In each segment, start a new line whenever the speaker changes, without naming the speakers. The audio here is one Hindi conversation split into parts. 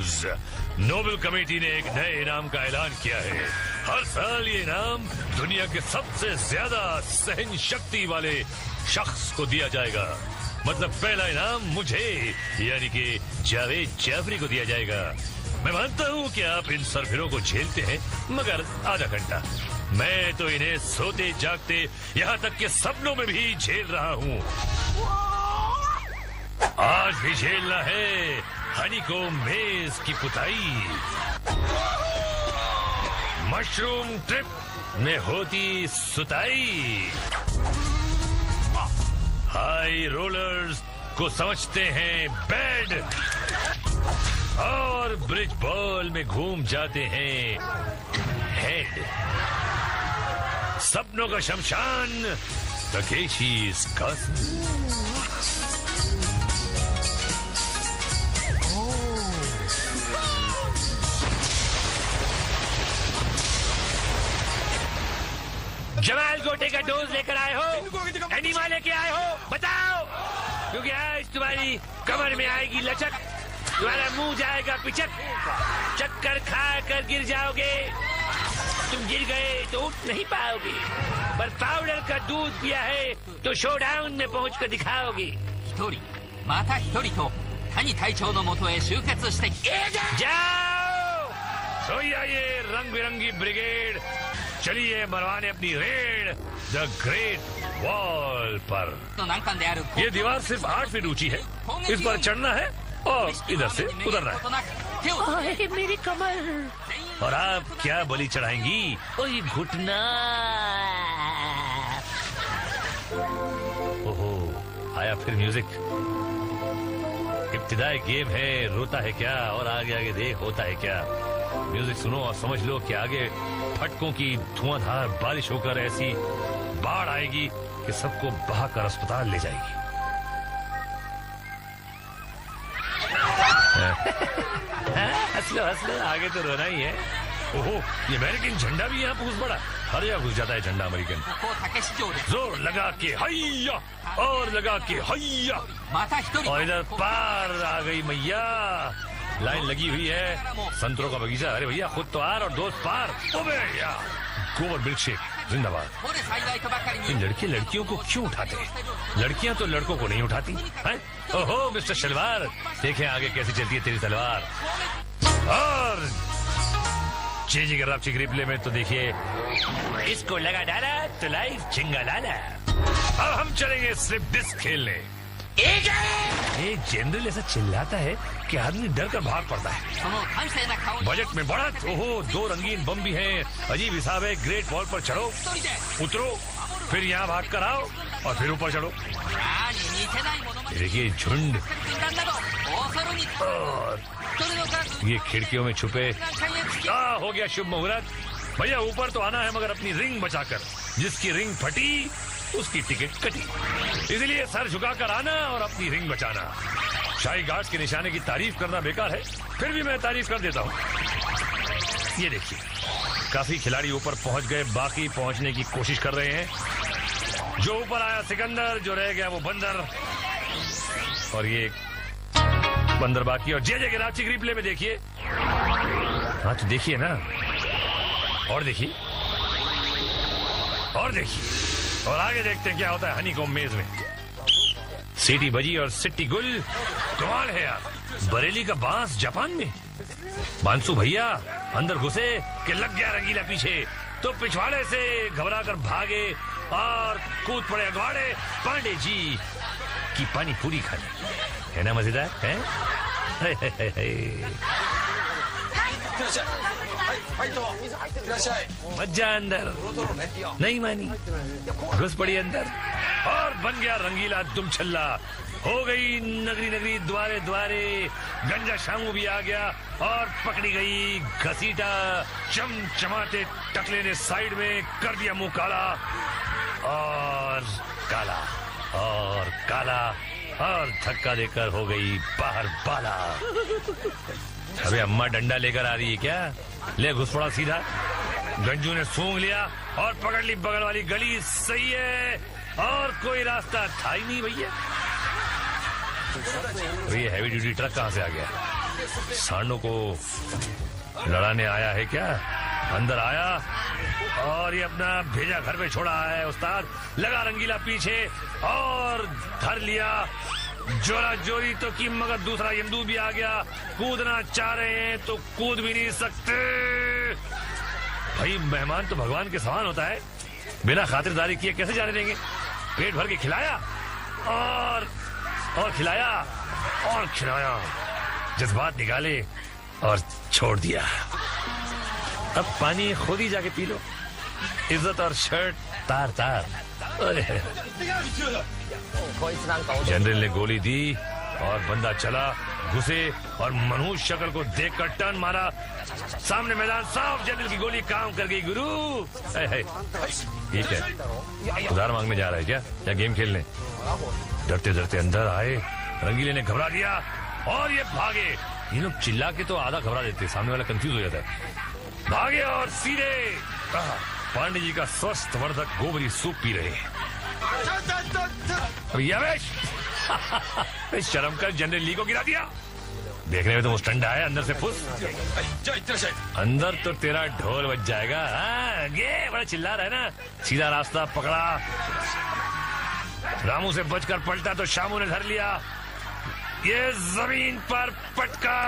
न्यूज, नोबेल कमेटी ने एक नए इनाम का ऐलान किया है। हर साल ये इनाम दुनिया के सबसे ज्यादा सहन शक्ति वाले शख्स को दिया जाएगा। मतलब पहला इनाम मुझे यानी कि जावेद जाफरी को दिया जाएगा। मैं मानता हूँ कि आप इन सरफिरों को झेलते हैं, मगर आधा घंटा। मैं तो इन्हें सोते जागते यहाँ तक के सपनों में भी झेल रहा हूँ। आज भी झेलना है हनी को मेज की पुताई। मशरूम ट्रिप में होती सुताई। हाई रोलर्स को समझते हैं बेड और ब्रिज बॉल में घूम जाते हैं हेड। सपनों का शमशान तकेशी's cousin। जमाल गोटे का डोज लेकर आए हो? एनिमा लेके आए हो? बताओ, क्योंकि आज तुम्हारी कमर में आएगी लचक, तुम्हारा मुंह जाएगा पिचक, चक्कर खा कर गिर जाओगे। तुम गिर गए तो उठ नहीं पाओगे, पर पाउडर का दूध पिया है तो शोडाउन में पहुंच कर दिखाओगे। जाओ, सोइया ये रंग बिरंगी ब्रिगेड, चलिए मरवाने अपनी रेड द ग्रेट वॉल पर। ये दीवार सिर्फ 8 फीट ऊंची है, इस पर चढ़ना है और इधर से उतरना है। मेरी कमर। और आप क्या बलि चढ़ाएंगी? ओए घुटना। ओहो, आया फिर म्यूजिक। इब्तिदाई गेम है, रोता है क्या और आगे आगे देख होता है क्या। म्यूजिक सुनो और समझ लो कि आगे फटकों की धुआंधार बारिश होकर ऐसी बाढ़ आएगी कि सबको बहाकर अस्पताल ले जाएगी। हंस लो, आगे तो रोना ही है। ओहो, ये अमेरिकन झंडा भी यहाँ घुस पड़ा। हर जगह घुस जाता है झंडा अमेरिकन। जोर लगा के हैया और लगा के हैया, और इधर पार आ गई मैया। लाइन लगी हुई है, संतरों का बगीचा। अरे भैया, खुद तो आर और दोस्त पार। ओबे यार, गोबर मिल्क शेक जिंदाबाद। इन लड़के लड़कियों को क्यों उठाते हैं? लड़कियां तो लड़कों को नहीं उठाती हैं? ओहो मिस्टर शलवार, देखें आगे कैसी चलती है तेरी तलवार। और चीजी के रापची रिप्ले में तो देखिए, इसको लगा डाला तो लाइफ चिंगा लाला। अब हम चलेंगे स्लिप डिस्क खेलने। एक जनरल ऐसा चिल्लाता है कि आदमी डर कर भाग पड़ता है। बजट में बढ़त, ओहो 2 रंगीन बम भी हैं। अजीब हिसाब है, ग्रेट वॉल पर चढ़ो, उतरो, फिर यहाँ भाग कर आओ और फिर ऊपर चढ़ो। देखिए झुंड, और ये खिड़कियों में छुपे। हो गया शुभ मुहूर्त। भैया ऊपर तो आना है, मगर अपनी रिंग बचाकर। जिसकी रिंग फटी उसकी टिकट कटी, इसलिए सर झुकाकर आना और अपनी रिंग बचाना। शाही गार्ड्स के निशाने की तारीफ करना बेकार है, फिर भी मैं तारीफ कर देता हूँ। ये देखिए, काफी खिलाड़ी ऊपर पहुंच गए, बाकी पहुंचने की कोशिश कर रहे हैं। जो ऊपर आया सिकंदर, जो रह गया वो बंदर, और ये बंदर बाकी। और जे के रांची रिप्ले में देखिए। हाँ तो देखिए ना, और देखिए, और देखिए, और आगे देखते हैं क्या होता है हनी को मेज में। सीटी बजी और सिट्टी गुल। कमाल है यार, बरेली का बांस जापान में। बांसु भैया अंदर घुसे कि लग गया रंगीला पीछे, तो पिछवाड़े से घबरा कर भागे और कूद पड़े अगवाड़े पांडे जी की पानी पूरी खाने। है ना मजेदार है? मज्जा अंदर नहीं मानी, घुस पड़ी अंदर और बन गया रंगीला दुम छल्ला। हो गई नगरी नगरी द्वारे द्वारे, गंजा शामू भी आ गया और पकड़ी गई घसीटा। चमचमाते टकले ने साइड में कर दिया मुंह काला और काला और काला, और धक्का देकर हो गई बाहर बाला। अबे अम्मा डंडा लेकर आ रही है क्या? ले घुस पड़ा सीधा। गंजू ने सूंघ लिया और पकड़ ली बगल वाली गली। सही है, और कोई रास्ता था ही नहीं भैया। तो ये हैवी ड्यूटी ट्रक कहाँ से आ गया? सांडों को लड़ाने आया है क्या? अंदर आया और ये अपना भेजा घर पे छोड़ा है। उस्ताद लगा रंगीला पीछे और धर लिया। जोरा जोरी तो की, मगर दूसरा यमदू भी आ गया। कूदना चाह रहे हैं तो कूद भी नहीं सकते। भाई मेहमान तो भगवान के समान होता है, बिना खातिरदारी किए कैसे जाने देंगे? पेट भर के खिलाया और खिलाया और खिलाया, जज्बात निकाले और छोड़ दिया। अब पानी खुद ही जाके पी लो। इज्जत और शर्ट तार तार। जनरल ने गोली दी और बंदा चला, घुसे और मनहूस शक्ल को देखकर टर्न मारा। सामने मैदान साफ। जनरल की गोली काम कर गई। गुरु ठीक है, उधार मांगने जा रहा है क्या या गेम खेलने? डरते डरते अंदर आए। रंगीले ने घबरा दिया और ये भागे। ये लोग चिल्ला के तो आधा घबरा देते, सामने वाला कंफ्यूज हो जाता है। भागे और सीधे पांडे जी का स्वस्थ वर्धक गोबरी सूप पी रहे। शर्म कर, जनरल ली को गिरा दिया। देखने में तो मुस्टंडा है, अंदर से फुस। अंदर तो तेरा ढोल बज जाएगा। गे बड़ा चिल्ला रहा है ना। सीधा रास्ता पकड़ा। रामू से बचकर पलटा तो शामू ने धर लिया। ये जमीन पर पटका।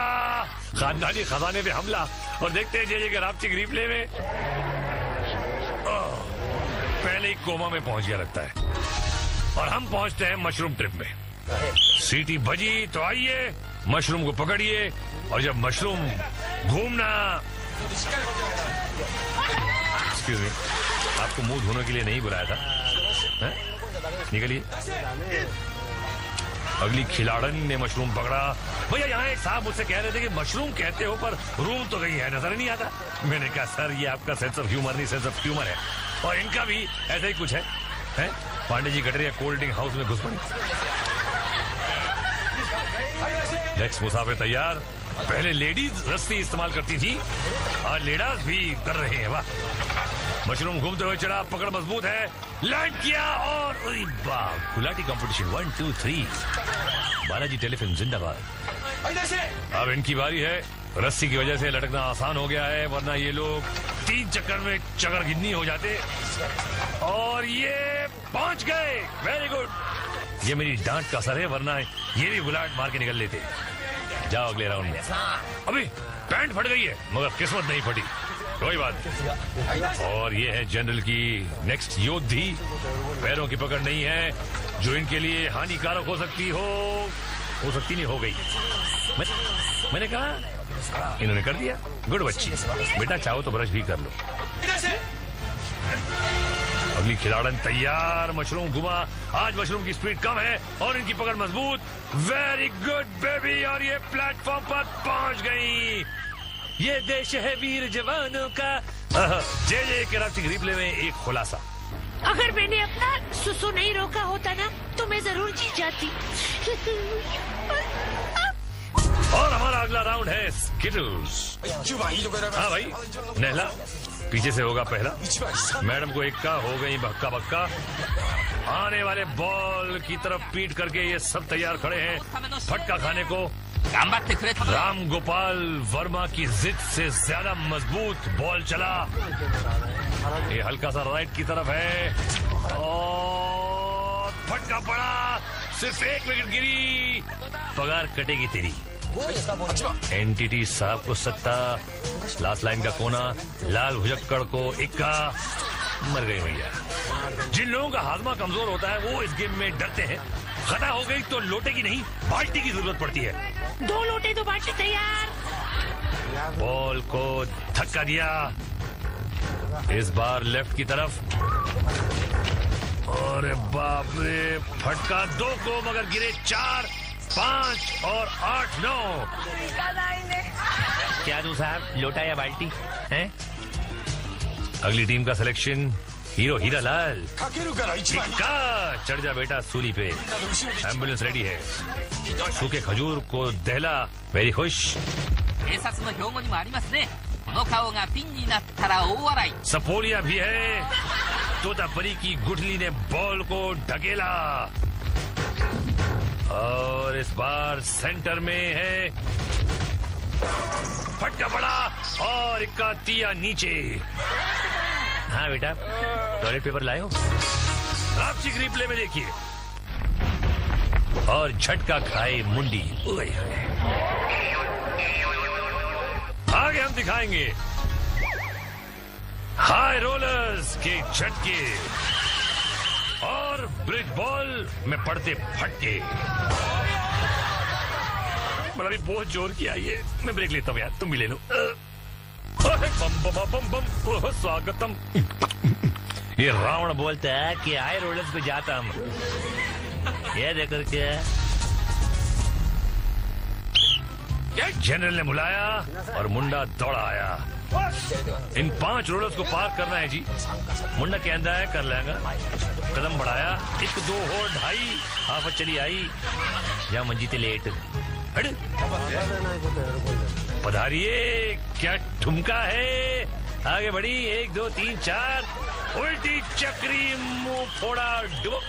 खानदानी खजाने पे हमला। और देखते हैं जे के राप्ती रिप्ले में पहले ही कोमा में पहुंच गया लगता है। और हम पहुंचते हैं मशरूम ट्रिप में। सीटी बजी तो आइए, मशरूम को पकड़िए और जब मशरूम घूमना। एक्सक्यूज मी, आपको मुंह धोने के लिए नहीं बुलाया था, निकलिए। अगली खिलाड़न ने मशरूम पकड़ा। भैया यहाँ एक साहब मुझसे कह रहे थे कि मशरूम कहते हो पर रूम तो कहीं है, नजर नहीं आता। मैंने कहा सर ये आपका सेंस ऑफ ह्यूमर नहीं, सेंस ऑफ ट्यूमर है। और इनका भी ऐसा ही कुछ है? Pandey ji Katariya cold drink house में घुस पड़ी। नेक्स्ट मुसाफिर तैयार। पहले लेडीज रस्सी इस्तेमाल करती थी, आज लेडास भी कर रहे हैं। वाह। मशरूम घूमते हुए चढ़ा, पकड़ मजबूत है, लैंड किया और गुलाटी कंपटीशन 1 2 3। बालाजी टेलीफिल्म जिंदाबाद। अब इनकी बारी है। रस्सी की वजह से लटकना आसान हो गया है, वरना ये लोग 3 चक्कर में चक्कर गिन्नी हो जाते। और ये पहुंच गए। Very good. ये मेरी डांट का असर है, वरना ये भी गुलाट मार के निकल लेते। जाओ अगले राउंड में। अभी पैंट फट गई है मगर किस्मत नहीं फटी, कोई बात नहीं। और ये है जनरल की नेक्स्ट योद्धी। पैरों की पकड़ नहीं है जो इनके लिए हानिकारक हो सकती नहीं, हो गई। मैंने कहा, इन्होंने कर दिया। गुड बच्ची, बेटा चाहो तो ब्रश भी कर लो। अगली खिलाड़न तैयार। मशरूम घुमा। आज मशरूम की स्पीड कम है और इनकी पकड़ मजबूत। Very good baby. और ये प्लेटफॉर्म पर पहुंच गई। ये देश है वीर जवानों का। जे के राफ्टिंग रिप्ले में एक खुलासा।
अगर मैंने अपना सुसु नहीं रोका होता ना तो मैं जरूर जीत जाती।
और हमारा अगला राउंड है स्किटल्स। हाँ भाई, नहला पीछे से होगा पहला। मैडम को इक्का हो गई बक्का बक्का। आने वाले बॉल की तरफ पीट करके ये सब तैयार खड़े हैं फटका खाने को। राम गोपाल वर्मा की जिद से ज्यादा मजबूत बॉल चला। ये हल्का सा राइट की तरफ है और फटका पड़ा। सिर्फ 1 विकेट गिरी। पगार कटेगी तेरी। एनटीटी साहब को सत्ता। लास्ट लाइन का कोना। लाल भुजक्कड़ को इक्का। मर गए भैया। जिन लोगों का हाजमा कमजोर होता है वो इस गेम में डरते हैं। खता हो गई तो लोटे की नहीं बाल्टी की जरूरत पड़ती है।
2 लोटे 2 बाल्टी तैयार।
बॉल को धक्का दिया। इस बार लेफ्ट की तरफ। और बाप रे, फटका 2 को मगर गिरे 4 5 और 8 9। क्या दूं साहब, लोटा या बाल्टी है? अगली टीम का सिलेक्शन हीरो हीरा लाल। चढ़ जा बेटा सूली पे। एम्बुलेंस रेडी है। सूखे खजूर को दहला। वेरी खुश। सपोलिया भी है। तोतापरी की गुठली ने बॉल को ढकेला और इस बार सेंटर में है फटका पड़ा और इक्का तिया नीचे। हाँ बेटा, टॉयलेट पेपर लाए हो? रापची रिप्ले में देखिए। और झटका खाए मुंडी। आगे हम दिखाएंगे हाई रोलर्स के झटके और ब्रिज बॉल में पड़ते फटके। बड़ा भी बहुत जोर किया ये। मैं ब्रेक लेता हूँ यार, तुम भी ले लो। बम बम बम बम, स्वागतम। ये रावण बोलता है कि हाई रोलर्स पे जाता हम। ये देखो क्या जनरल ने बुलाया और मुंडा दौड़ा आया। इन 5 रोलर्स को पार करना है जी। मुंडा के अंदर है, कर लेगा। कदम बढ़ाया, 1 2 और 2.5 हाफ चली आई। या मंजीते लेट पधारिए, क्या ठुमका है। आगे बढ़ी, 1 2 3 4, उल्टी चक्री, मुंह फोड़ा, डुबक,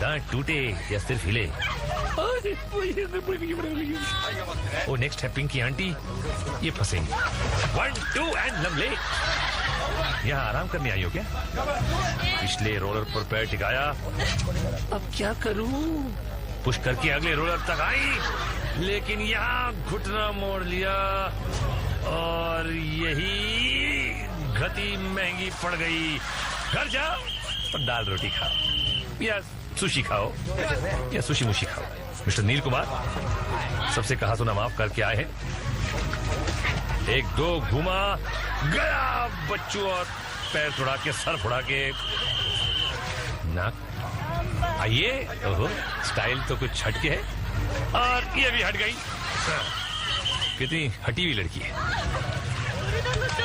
दांत टूटे या सिर्फ हिले। ओ नेक्स्ट है पिंकी आंटी, ये फंसेंगी। 1 2 एंड लमले। यहाँ आराम करने आई हो क्या? पिछले रोलर पर पैर टिकाया। अब क्या करूं? पुश करके अगले रोलर तक आई, लेकिन यहाँ घुटना मोड़ लिया और यही गति महंगी पड़ गई। घर जाओ तो दाल रोटी खाओ या सुशी खाओ या सुशी मुशी खाओ। मिस्टर नील कुमार, सबसे कहा सुना माफ करके आए हैं। 1 2 घुमा गया बच्चू और पैर छुड़ा के, सर फुड़ा के, नाक। आइए, ओहो स्टाइल तो कुछ हटके है और ये भी हट गई। कितनी हटी हुई लड़की है।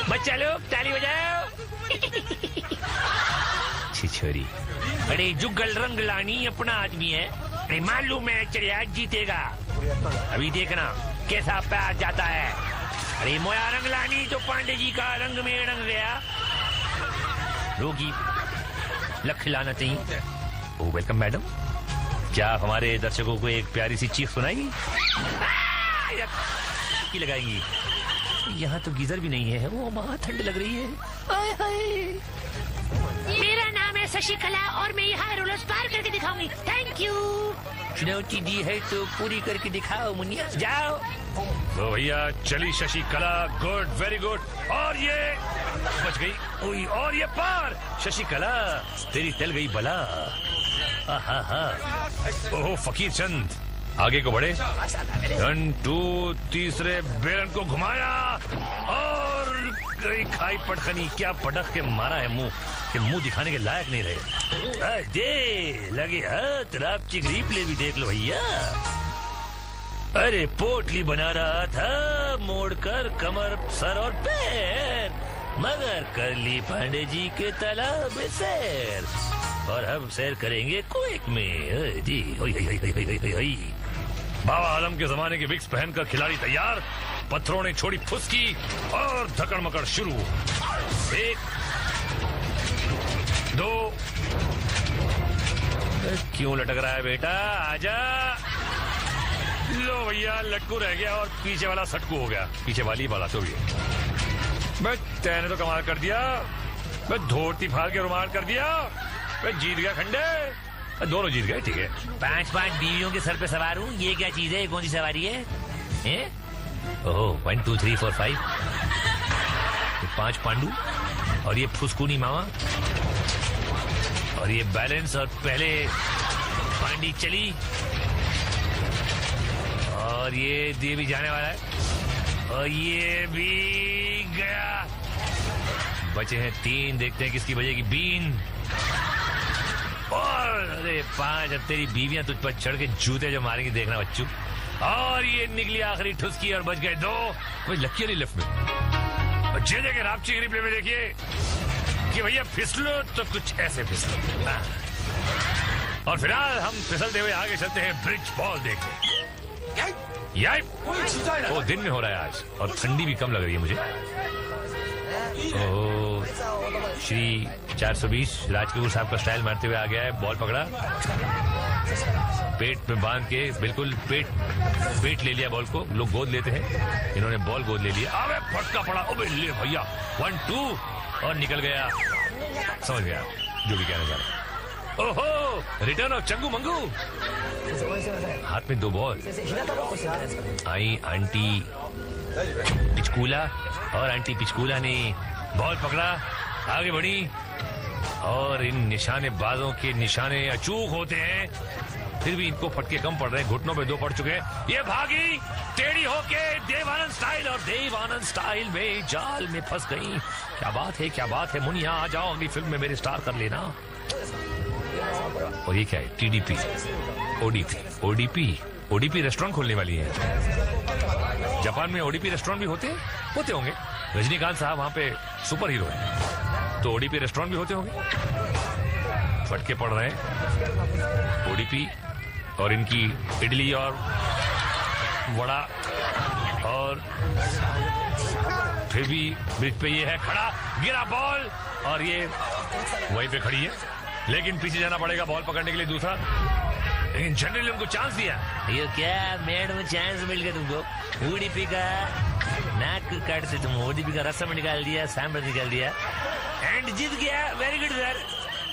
बच्चा लोग ताली बजाओ। छिछोरी, अरे जुगल रंग लानी अपना आदमी है। अरे मालूम है चलिए जीतेगा। अभी देखना कैसा पैर जाता है। अरे मोया रंग लानी तो पांडे जी का रंग में रंग गया। रोगी लख लाना चाहिए। ओ वेलकम मैडम, क्या आप हमारे दर्शकों को एक प्यारी सी चीख सुनाएंगी? की लगाएंगी। यहाँ तो गीजर भी नहीं है, वो वहाँ ठंड लग रही है। आय हाय।
मेरा नाम है शशिकला और मैं यहाँ रोलर्स पार करके दिखाऊंगी। Thank you.
चुनौती दी है तो पूरी करके दिखाओ मुनिया, जाओ। तो भैया चली शशिकला, गुड, वेरी गुड। और ये बच गई। और ये पार। शशिकला तेरी तल गई बला। ओहो फकीर चंद, आगे को बढ़े। 1 2, तीसरे बेलन को घुमाया और गई खाई पटखनी। क्या पटक के मारा है मुंह, कि मुंह दिखाने के लायक नहीं रहे। दे लगे हाथ, रापची रिप्ले भी देख लो भैया। अरे पोटली बना रहा था, मोड़कर कमर, सर और पैर, मगर कर ली पांडे जी के तालाब में सैर। और हम सैर करेंगे कुएक में जी। बाबा आलम के जमाने के विक्स पहनकर खिलाड़ी तैयार। पत्थरों ने छोड़ी फुसकी और धकड़ मकड़ शुरू। 1 2। क्यों लटक रहा है बेटा, आजा। लो भैया, लटकू रह गया और पीछे वाला सटकू हो गया। पीछे वाली वाला तो भी बस तैने तो कमाल कर दिया। बस धोती फाड़ के रुमाल कर दिया। बस जीत गया खंडे। दोनों जीत गए, ठीक है। 5 बीवियों के सर पे सवार हूँ। ये क्या चीज है, कौन सी सवारी है? ओह 1 2 3 4 5। 5 पांडु और ये फुसकूनी मामा और ये बैलेंस। और पहले पांडी चली और ये दिए भी जाने वाला है और ये भी गया। बचे हैं 3, देखते हैं किसकी बजेगी बीन। और अरे 5, अब तेरी बीवियां तुझ पर चढ़ के जूते जो मारेंगी, देखना बच्चू। और ये निकली आखिरी ठुसकी और बच गए 2। भाई लकी वाली लेफ्ट में। और जे देखे रापची रिप्ले में देखिए कि भैया फिसलो तो कुछ ऐसे फिसलो। और फिलहाल हम फिसलते हुए आगे चलते हैं ब्रिज बॉल देखने। वो दिन में हो रहा है आज और ठंडी भी कम लग रही है मुझे। ओह श्री 420 राज कपूर साहब का स्टाइल मारते हुए आ गया है, बॉल पकड़ा पेट में बांध के बिल्कुल पेट ले लिया बॉल को। लोग गोद लेते हैं, इन्होंने बॉल गोद ले लिया। अबे फटका पड़ा, अबे ले भैया 1-2 और निकल गया। समझ गया जो भी कहना चाह रहा। ओहो, रिटर्न ऑफ चंगू मंगू। हाथ में 2 बॉल। आई आंटी पिचकूला और आंटी पिचकूला ने बॉल पकड़ा, आगे बढ़ी और इन निशानेबाजों के निशाने अचूक होते हैं, फिर भी इनको फटके कम पड़ रहे हैं। घुटनों पे 2 पड़ चुके हैं। ये भागी टेढ़ी होके देवानंद स्टाइल, और देवानंद स्टाइल में जाल में फंस गई। क्या बात है, क्या बात है। मुनिया आ जाओ, अगली फिल्म में मेरे स्टार कर लेना। और ये क्या है? TDP ODP रेस्टोरेंट खोलने वाली है। जापान में ODP रेस्टोरेंट भी होते होंगे। रजनीकांत साहब वहां पे सुपर हीरो है, तो ODP रेस्टोरेंट भी होते होंगे। फटके पड़ रहे हैं ODP और इनकी इडली और वड़ा, और फिर भी ब्रिज पे ये है खड़ा, गिरा बॉल और ये वहीं पे खड़ी है, लेकिन पीछे जाना पड़ेगा बॉल पकड़ने के लिए दूसरा। लेकिन जनरली उनको चांस दिया। ये क्या मैडम, चांस मिल गया तुमको। ODP का नाक काट से तुम ODP का रसम निकाल दिया, सांभर निकाल दिया एंड जीत गया। Very good sir.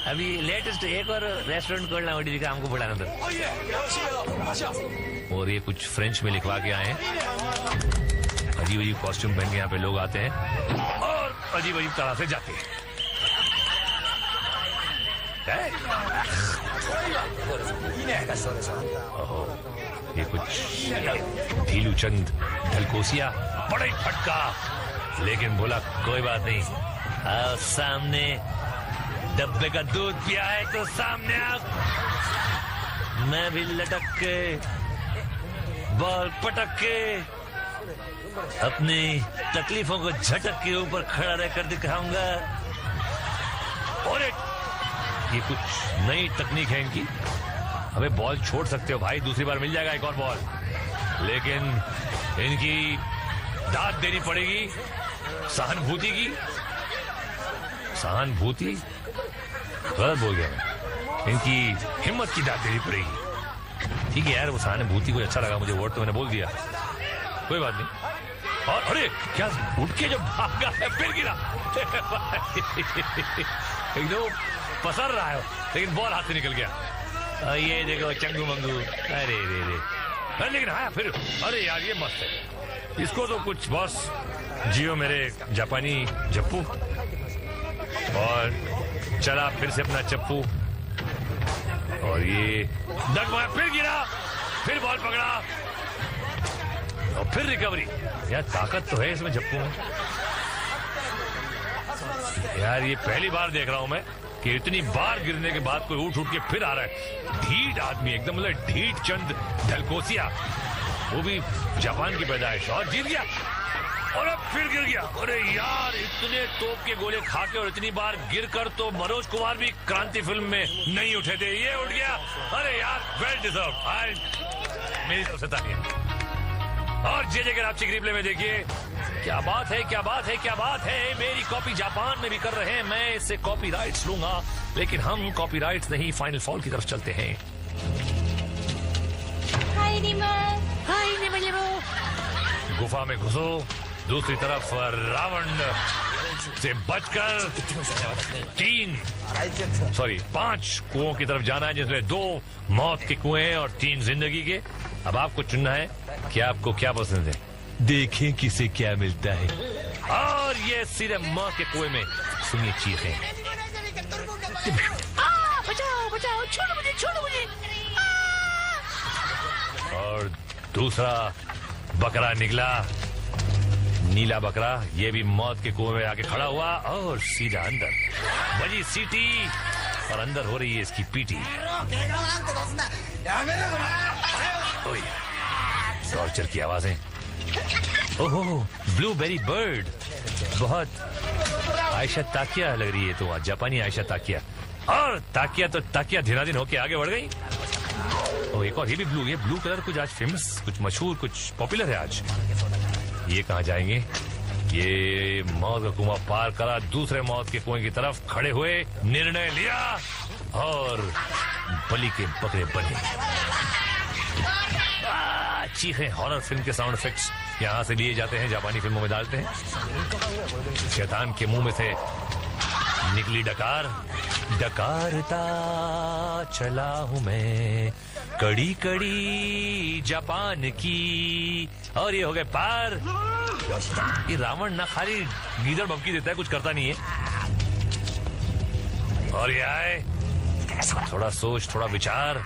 अभी लेटेस्ट एक और रेस्टोरेंट खोलना ODP का, हमको बुलाना था। और ये कुछ फ्रेंच में लिखवा के आए हैं। अजीब अजीब कॉस्ट्यूम पहन के यहाँ पे लोग आते हैं और अजीब अजीब तरह से जाते हैं। ये कुछ ढीलू चंद ढलकोसिया, बड़ा ही फटका, लेकिन बोला कोई बात नहीं, आओ सामने। डब्बे का दूध पिया है तो सामने आ। मैं भी लटक के बॉल पटक के अपनी तकलीफों को झटक के ऊपर खड़ा रहकर दिखाऊंगा। और ये कुछ नई तकनीक है इनकी। हमें बॉल छोड़ सकते हो भाई, दूसरी बार मिल जाएगा एक और बॉल, लेकिन इनकी दाद देनी पड़ेगी सहानुभूति की। सहानुभूति गलत बोल गया मैं, इनकी हिम्मत की दाद देनी पड़ेगी। ठीक है यार, वो सहानुभूति को अच्छा लगा मुझे, वर्ड तो मैंने बोल दिया, कोई बात नहीं। और अरे क्या उठ के जब भागा है फिर गिरा। एकदम पसर रहा है, लेकिन बॉल हाथ से निकल गया। ये देखो चंगू मंगू, अरे रे, लेकिन हाँ फिर, अरे यार ये मस्त है। इसको तो कुछ बॉस जियो मेरे जापानी जप्पू। और चला फिर से अपना चप्पू, और ये डगमगाया, फिर गिरा, फिर बॉल पकड़ा और फिर रिकवरी। यार ताकत तो है इसमें जप्पू में यार। ये पहली बार देख रहा हूं मैं कि इतनी बार गिरने के बाद कोई उठ के फिर आ रहा है। ढीठ आदमी एकदम, मतलब ढीठ चंद ढलकोसिया, वो भी जापान की पैदाइश, और जीत गया और अब फिर गिर गया। अरे यार इतने तोप के गोले खा के और इतनी बार गिर कर तो मनोज कुमार भी क्रांति फिल्म में नहीं उठे थे, ये उठ गया। अरे यार वेल डिजर्व, मेरी तरफ से तालियां। और जे कराची के रिप्ले में देखिए, क्या बात है, क्या बात है, क्या बात है। मेरी कॉपी जापान में भी कर रहे हैं, मैं इससे कॉपीराइट्स लूंगा, लेकिन हम कॉपीराइट्स नहीं, फाइनल फॉल की तरफ चलते हैं।
हाय निमो।
गुफा में घुसो, दूसरी तरफ रावण से बचकर 5 कुओं की तरफ जाना है, जिसमें 2 मौत के कुएं और 3 जिंदगी के। अब आपको चुनना है कि आपको क्या पसंद है। देखें किसे क्या मिलता है। और ये सीधे मौत के कुएं में, सुनिए चीखें।
बचाओ बचाओ, छोड़ो मुझे।
और दूसरा बकरा निकला, नीला बकरा, ये भी मौत के कुएं में आके खड़ा हुआ और सीधा अंदर। बजी सीटी और अंदर हो रही है इसकी पीटी। टॉर्चर की आवाजें। ओहो, ब्लूबेरी बर्ड, बहुत आयशा ताकिया लग रही है, तो जापानी आयशा ताकिया। और ताकिया धीराधीन होके आगे बढ़ गई। और एक और ये भी ब्लू, ये ब्लू कलर कुछ आज फेमस, कुछ मशहूर, कुछ पॉपुलर है आज। ये कहाँ जाएंगे? ये मौत का कुआं पार करा, दूसरे मौत के कुएं की तरफ खड़े हुए, निर्णय लिया और बलि के बकरे बने। चीखें हॉरर फिल्म के साउंड इफेक्ट्स यहाँ से लिए जाते हैं, जापानी फिल्मों में डालते हैं। शैतान के मुंह में से निकली डकार, डकारता चला हूं मैं कड़ी कड़ी जापान की। और ये हो गए पार। ये रावण ना खाली गीदड़ बमकी देता है, कुछ करता नहीं है। और ये आए, थोड़ा सोच थोड़ा विचार,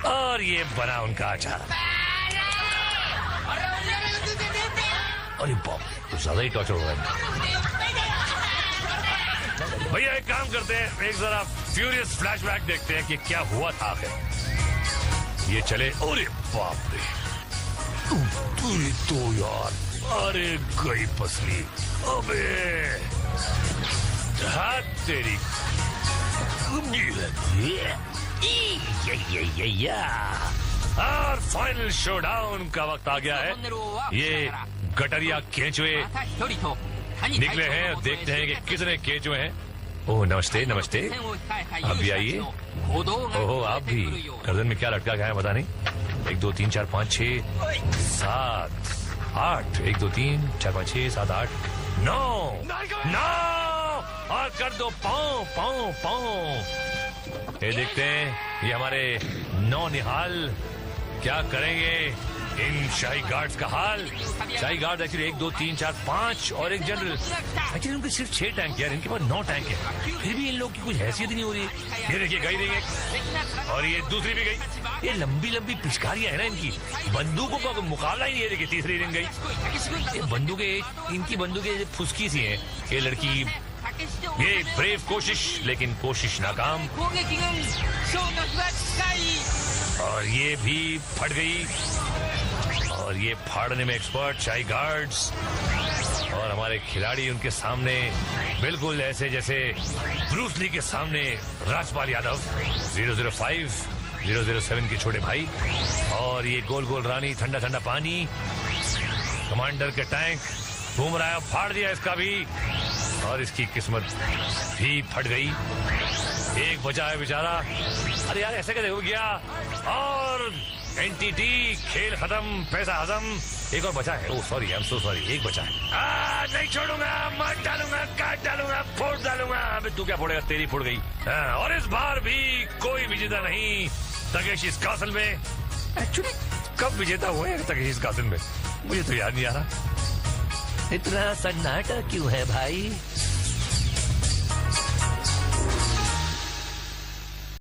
और ये बना उनका अचार। अरे बाप, तो ज्यादा ही टॉर्चर हो रहा है। भैया एक काम करते हैं, एक जरा फ्यूरियस फ्लैशबैक देखते हैं कि क्या हुआ था आखिर। ये चले, अरे बाप रे, तो यार, अरे गई पसली, अबे हाथ तेरी। और फाइनल शोडाउन का वक्त आ गया है। ये गटरिया केंचुए निकले हैं, देखते हैं कि कितने केंचुए हैं। ओह नमस्ते नमस्ते, आप भी आइए। ओहो आप भी, गर्दन में क्या लटका गया है पता नहीं। 1 2 3 4 5 6 7 8, 1 2 3 4 5 6 7 8 9 और कर दो पाँव पाँव पाँव। ये देखते हैं ये हमारे नौनिहाल क्या करेंगे इन शाही गार्ड्स का हाल। शाही गार्ड एक्चुअली 1 2 3 4 5 और एक जनरल। एक्चुअली उनके सिर्फ 6 टैंक यार, इनके पास 9 टैंक है, फिर भी इन लोग की कुछ हैसियत नहीं हो रही है। ये देखिए गई नहीं है, और ये दूसरी भी गई। ये लंबी लंबी पिचकारियां है ना इनकी, बंदूकों का मुकाबला ही नहीं है। देखिए तीसरी रिंग गई। ये बंदूकें, इनकी बंदूकें फुसकी सी हैं। ये लड़की, ये ब्रेव कोशिश, लेकिन कोशिश नाकाम। और ये भी फट गई, और ये फाड़ने में एक्सपर्ट शाही गार्ड्स। और हमारे खिलाड़ी उनके सामने बिल्कुल ऐसे जैसे ब्रूस ली के सामने राजपाल यादव। 005 007 के छोटे भाई। और ये गोल गोल रानी, ठंडा ठंडा पानी, कमांडर के टैंक घूम रहा है, फाड़ दिया इसका भी, और इसकी किस्मत भी फट गई। एक बचा है बेचारा। अरे यार ऐसे कैसे हो गया। और एनटीटी खेल खत्म, पैसा हजम। एक और बचा है, oh sorry, I am so sorry, एक बचा है। नहीं छोड़ूंगा, मार डालूंगा, काट डालूंगा, फोड़ डालूंगा। अबे तू क्या फोड़ेगा, तेरी फोड़ गई। और इस बार भी कोई विजेता नहीं तकेशी इस कासल में। एक्चुअली कब विजेता हुए तकेशी इस कासल में, मुझे तो याद नहीं आ रहा। इतना सन्नाटा क्यों है भाई?